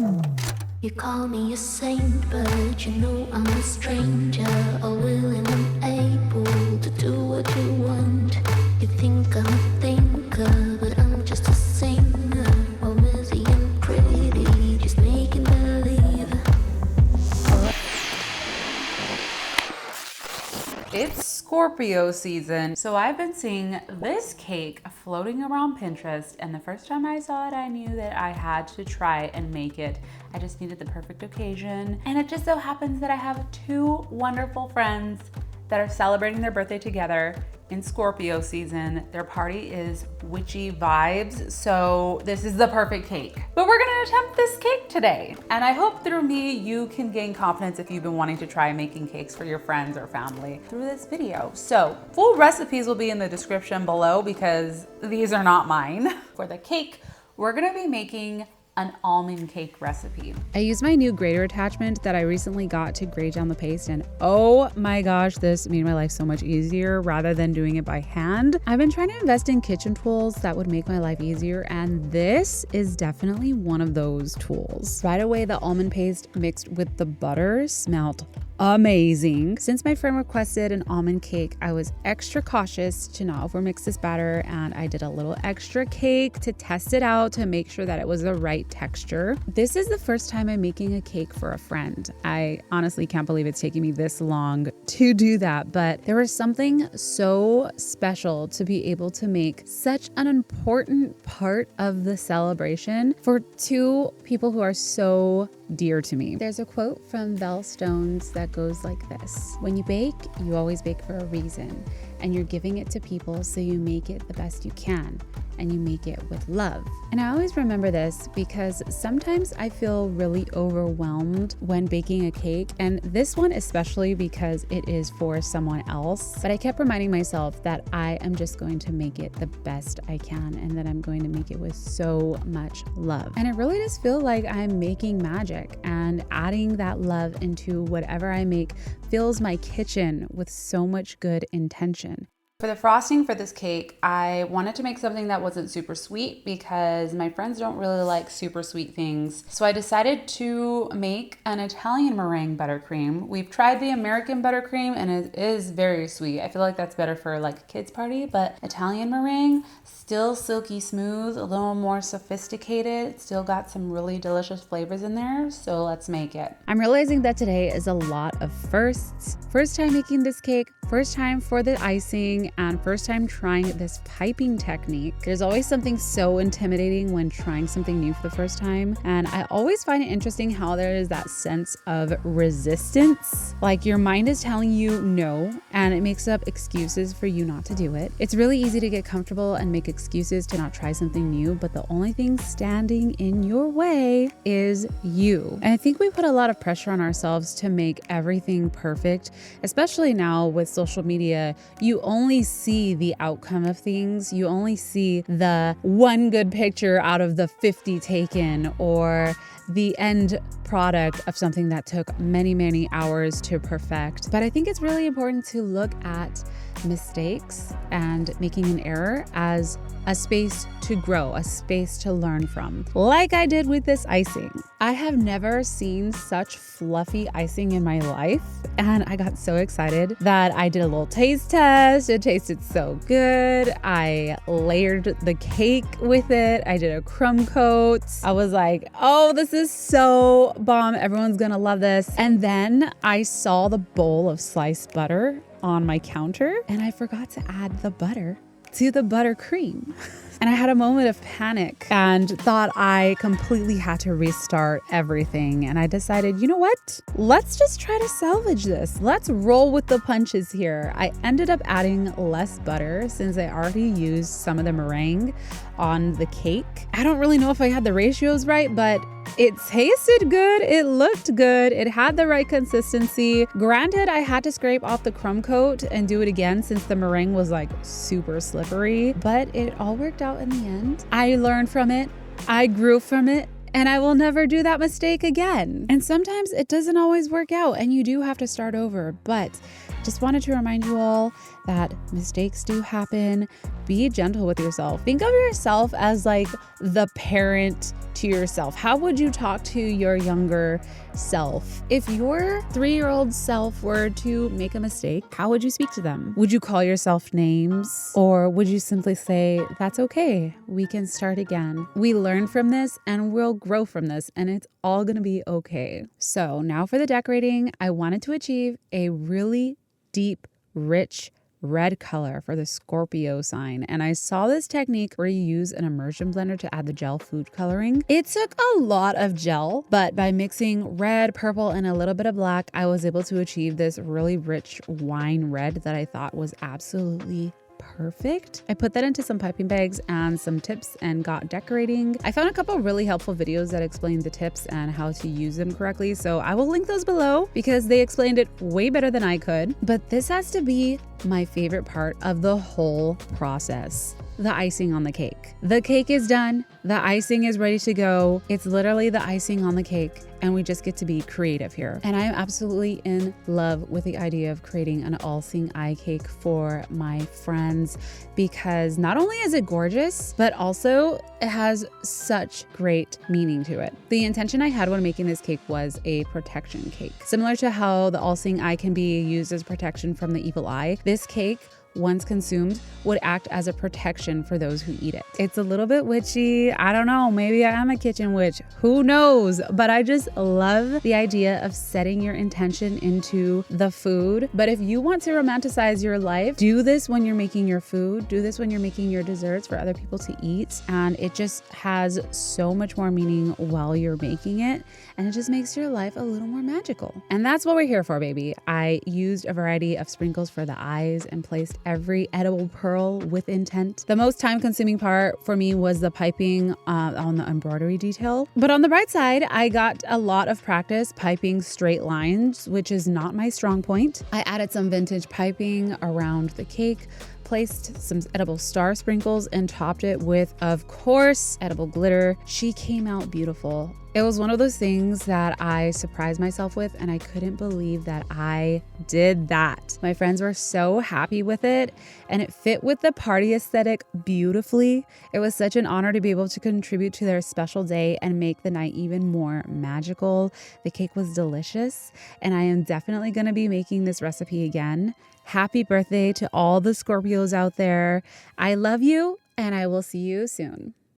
You call me a saint, but you know I'm a stranger, all willing and able to do what you want. You think I'm a thinker, but I'm just a singer, all busy and pretty, just making believe. It's Scorpio season, so I've been seeing this cake floating around Pinterest, and the first time I saw it, I knew that I had to try and make it. I just needed the perfect occasion, and it just so happens that I have two wonderful friends that are celebrating their birthday together in Scorpio season. Their party is witchy vibes, so this is the perfect cake. But we're gonna attempt this cake today. And I hope through me, you can gain confidence if you've been wanting to try making cakes for your friends or family through this video. So full recipes will be in the description below because these are not mine. For the cake, we're gonna be making an almond cake recipe. I used my new grater attachment that I recently got to grate down the paste, and oh my gosh, this made my life so much easier rather than doing it by hand. I've been trying to invest in kitchen tools that would make my life easier, and this is definitely one of those tools. Right away, the almond paste mixed with the butter smelled amazing. Since my friend requested an almond cake, I was extra cautious to not overmix this batter, and I did a little extra cake to test it out to make sure that it was the right texture. This is the first time I'm making a cake for a friend. I honestly can't believe it's taking me this long to do that, but there was something so special to be able to make such an important part of the celebration for two people who are so dear to me. There's a quote from Belle Stones that goes like this: when you bake, you always bake for a reason, and you're giving it to people, so you make it the best you can, and you make it with love. And I always remember this because sometimes I feel really overwhelmed when baking a cake, and this one especially because it is for someone else. But I kept reminding myself that I am just going to make it the best I can, and that I'm going to make it with so much love. And it really does feel like I'm making magic, and adding that love into whatever I make fills my kitchen with so much good intention. For the frosting for this cake, I wanted to make something that wasn't super sweet because my friends don't really like super sweet things. So I decided to make an Italian meringue buttercream. We've tried the American buttercream and it is very sweet. I feel like that's better for like a kid's party, but Italian meringue, still silky smooth, a little more sophisticated. It's still got some really delicious flavors in there, so let's make it. I'm realizing that today is a lot of firsts. First time making this cake, first time for the icing, and first time trying this piping technique. There's always something so intimidating when trying something new for the first time, and I always find it interesting how there is that sense of resistance. Like your mind is telling you no, and it makes up excuses for you not to do it. It's really easy to get comfortable and make excuses to not try something new, but the only thing standing in your way is you. And I think we put a lot of pressure on ourselves to make everything perfect, especially now with social media. You only see the outcome of things. You only see the one good picture out of the 50 taken, or the end product of something that took many, many hours to perfect. But I think it's really important to look at mistakes and making an error as a space to grow, a space to learn from, like I did with this icing. I have never seen such fluffy icing in my life, and I got so excited that I did a little taste test. It tasted so good. I layered the cake with it. I did a crumb coat. I was like, oh, this is so bomb. Everyone's gonna love this. And then I saw the bowl of sliced butter on my counter, and I forgot to add the butter to the buttercream. And I had a moment of panic and thought I completely had to restart everything. And I decided, you know what? Let's just try to salvage this. Let's roll with the punches here. I ended up adding less butter since I already used some of the meringue on the cake. I don't really know if I had the ratios right, but it tasted good. It looked good. It had the right consistency. Granted, I had to scrape off the crumb coat and do it again since the meringue was like super slippery, but it all worked out in the end. I learned from it. I grew from it. And I will never do that mistake again. And sometimes it doesn't always work out and you do have to start over. But just wanted to remind you all that mistakes do happen. be gentle with yourself. Think of yourself as like the parent to yourself. How would you talk to your younger self? If your 3-year-old self were to make a mistake, how would you speak to them? Would you call yourself names? Or would you simply say, that's okay, we can start again. We learn from this and we'll grow from this and it's all gonna be okay. So now for the decorating, I wanted to achieve a really deep, rich red color for the Scorpio sign. And I saw this technique where you use an immersion blender to add the gel food coloring. It took a lot of gel, but by mixing red, purple, and a little bit of black, I was able to achieve this really rich wine red that I thought was absolutely perfect. I put that into some piping bags and some tips and got decorating. I found a couple really helpful videos that explained the tips and how to use them correctly. So I will link those below because they explained it way better than I could. But this has to be my favorite part of the whole process. The icing on the cake. The cake is done. The icing is ready to go. It's literally the icing on the cake and we just get to be creative here. And I am absolutely in love with the idea of creating an all-seeing eye cake for my friends because not only is it gorgeous, but also it has such great meaning to it. The intention I had when making this cake was a protection cake. Similar to how the all-seeing eye can be used as protection from the evil eye, this cake, once consumed, would act as a protection for those who eat it. It's a little bit witchy. I don't know. Maybe I am a kitchen witch. Who knows? But I just love the idea of setting your intention into the food. But if you want to romanticize your life, do this when you're making your food. Do this when you're making your desserts for other people to eat. And it just has so much more meaning while you're making it. And it just makes your life a little more magical. And that's what we're here for, baby. I used a variety of sprinkles for the eyes and placed every edible pearl with intent. The most time-consuming part for me was the piping on the embroidery detail. But on the bright side, I got a lot of practice piping straight lines, which is not my strong point. I added some vintage piping around the cake, placed some edible star sprinkles and topped it with, of course, edible glitter. She came out beautiful. It was one of those things that I surprised myself with and I couldn't believe that I did that. My friends were so happy with it and it fit with the party aesthetic beautifully. It was such an honor to be able to contribute to their special day and make the night even more magical. The cake was delicious and I am definitely going to be making this recipe again. Happy birthday to all the Scorpios out there. I love you and I will see you soon.